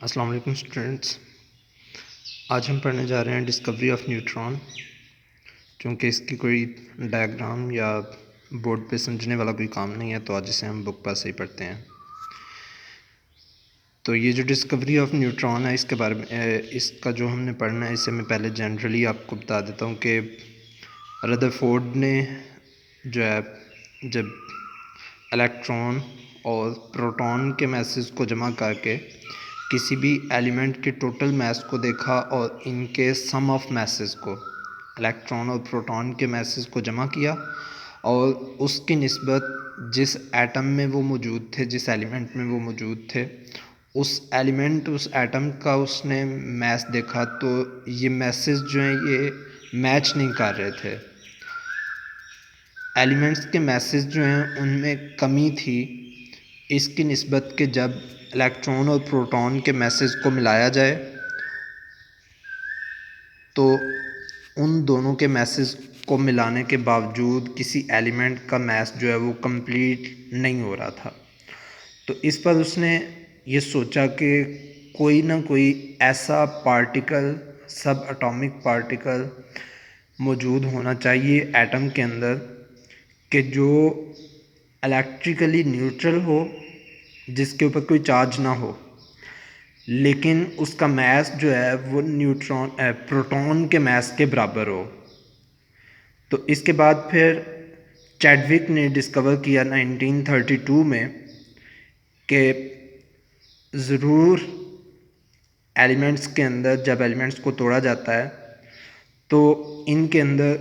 السلام علیکم اسٹوڈنٹس، آج ہم پڑھنے جا رہے ہیں ڈسکوری آف نیوٹران۔ چونکہ اس کی کوئی ڈائیگرام یا بورڈ پہ سمجھنے والا کوئی کام نہیں ہے، تو آج اسے ہم بک پر سے ہی پڑھتے ہیں۔ تو یہ جو ڈسکوری آف نیوٹران ہے، اس کے بارے میں اس کا جو ہم نے پڑھنا ہے، اسے میں پہلے جنرلی آپ کو بتا دیتا ہوں کہ ردرفورڈ نے جو ہے جب الیکٹران اور پروٹون کے میسز کو جمع کر کے کسی بھی ایلیمنٹ کے ٹوٹل میس کو دیکھا اور ان کے سم آف میسز کو، الیکٹران اور پروٹون کے میسز کو جمع کیا اور اس کی نسبت جس ایٹم میں وہ موجود تھے، جس ایلیمنٹ میں وہ موجود تھے، اس ایٹم کا اس نے میس دیکھا، تو یہ میسز جو ہیں یہ میچ نہیں کر رہے تھے۔ ایلیمنٹس کے میسز جو ہیں ان میں کمی تھی اس کی نسبت کہ جب الیکٹران اور پروٹون کے میسز کو ملایا جائے تو ان دونوں کے میسز کو ملانے کے باوجود کسی ایلیمنٹ کا میس جو ہے وہ کمپلیٹ نہیں ہو رہا تھا۔ تو اس پر اس نے یہ سوچا کہ کوئی نہ کوئی ایسا پارٹیکل، سب اٹامک پارٹیکل موجود ہونا چاہیے ایٹم کے اندر کہ جو الیکٹریکلی نیوٹرل ہو، جس کے اوپر کوئی چارج نہ ہو، لیکن اس کا میس جو ہے وہ پروٹون کے میس کے برابر ہو۔ تو اس کے بعد پھر چیڈوک نے ڈسکور کیا 1932 میں کہ ضرور ایلیمنٹس کے اندر جب ایلیمنٹس کو توڑا جاتا ہے تو ان کے اندر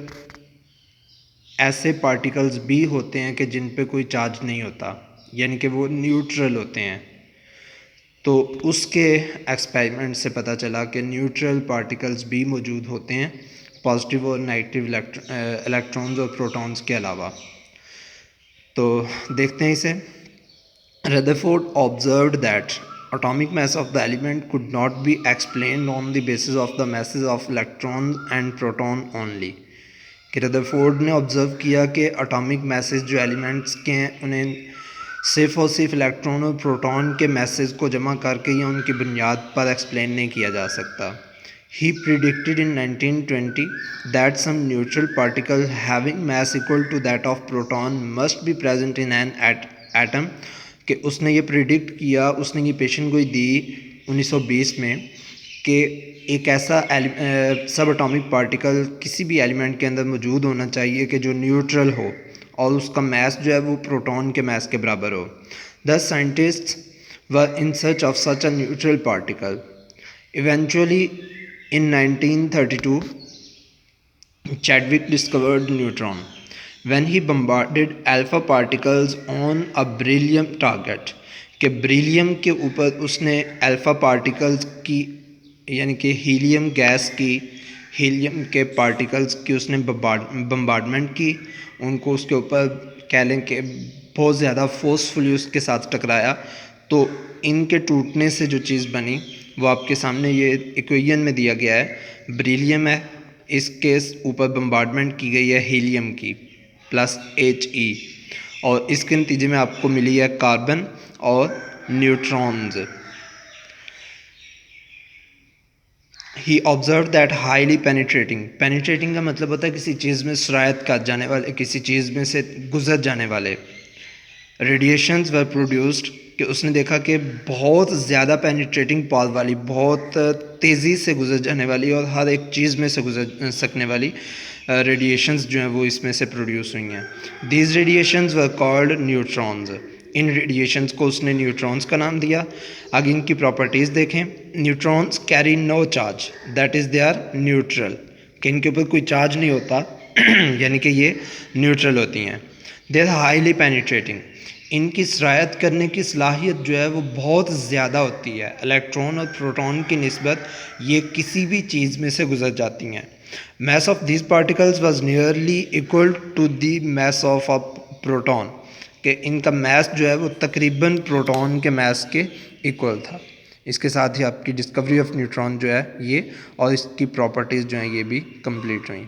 ایسے پارٹیکلز بھی ہوتے ہیں کہ جن پہ کوئی چارج نہیں ہوتا، یعنی کہ وہ نیوٹرل ہوتے ہیں۔ تو اس کے ایکسپیریمنٹ سے پتہ چلا کہ نیوٹرل پارٹیکلز بھی موجود ہوتے ہیں، پازیٹیو اور نیگیٹیو الیکٹرانز اور پروٹونز کے علاوہ۔ تو دیکھتے ہیں اسے۔ Rutherford observed that atomic mass of the element could not be explained on the basis of the masses of electrons and proton only۔ کہ ردرفورڈ نے آبزرو کیا کہ اٹامک میسز جو ایلیمنٹس کے ہیں انہیں صرف اور صرف الیکٹران اور پروٹون کے میسز کو جمع کر کے یا ان کی بنیاد پر ایکسپلین نہیں کیا جا سکتا۔ He predicted in 1920 that some neutral particle having mass equal to that of proton must be present in an atom۔ کہ اس نے یہ پریڈکٹ کیا، اس نے یہ پیشن گوئی دی 1920 میں کہ ایک ایسا سب اٹامک پارٹیکل کسی بھی ایلیمنٹ کے اندر موجود ہونا چاہیے کہ جو نیوٹرل ہو اور اس کا میس جو ہے وہ پروٹون کے میس کے برابر ہو۔ The scientists were in search of such a neutral particle۔ Eventually in 1932 Chadwick discovered neutron when he bombarded alpha particles on a beryllium target۔ کہ بریلیم کے اوپر اس نے الفا پارٹیکلز کی، یعنی کہ ہیلیم گیس کی، ہیلیم کے پارٹیکلز کی اس نے بمبارڈمنٹ کی، ان کو اس کے اوپر کہہ لیں کہ بہت زیادہ فورسفلی اس کے ساتھ ٹکرایا، تو ان کے ٹوٹنے سے جو چیز بنی وہ آپ کے سامنے یہ ایکویشن میں دیا گیا ہے۔ بریلیم ہے، اس کے اوپر بمبارڈمنٹ کی گئی ہے ہیلیم کی +He، اور اس کے نتیجے میں آپ کو ملی ہے کاربن اور neutrons. He observed that highly penetrating کا مطلب ہوتا ہے کسی چیز میں سرایت کر جانے والے، کسی چیز میں سے گزر جانے والے ریڈیشنز were produced۔ کہ اس نے دیکھا کہ بہت زیادہ پینیٹریٹنگ پاور والی، بہت تیزی سے گزر جانے والی اور ہر ایک چیز میں سے گزر سکنے والی ریڈیشنز جو ہیں وہ اس میں سے پروڈیوس ہوئی ہیں۔ These radiations were called neutrons۔ In radiations کو اس نے نیوٹرونز کا نام دیا۔ آگے ان کی پراپرٹیز دیکھیں۔ Neutrons carry no charge, that is they are neutral. کہ ان کے اوپر کوئی چارج نہیں ہوتا یعنی کہ یہ نیوٹرل ہوتی ہیں۔ دے آر ہائیلی پینیٹریٹنگ، ان کی سرایت کرنے کی صلاحیت جو ہے وہ بہت زیادہ ہوتی ہے، الیکٹران اور پروٹون کی نسبت یہ کسی بھی چیز میں سے گزر جاتی ہیں۔ Mass of these particles was nearly equal to the mass of a proton. کہ ان کا میس جو ہے وہ تقریباً پروٹون کے میس کے ایکول تھا۔ اس کے ساتھ ہی آپ کی ڈسکوری آف نیوٹران جو ہے یہ اور اس کی پراپرٹیز جو ہیں یہ بھی کمپلیٹ ہوئیں۔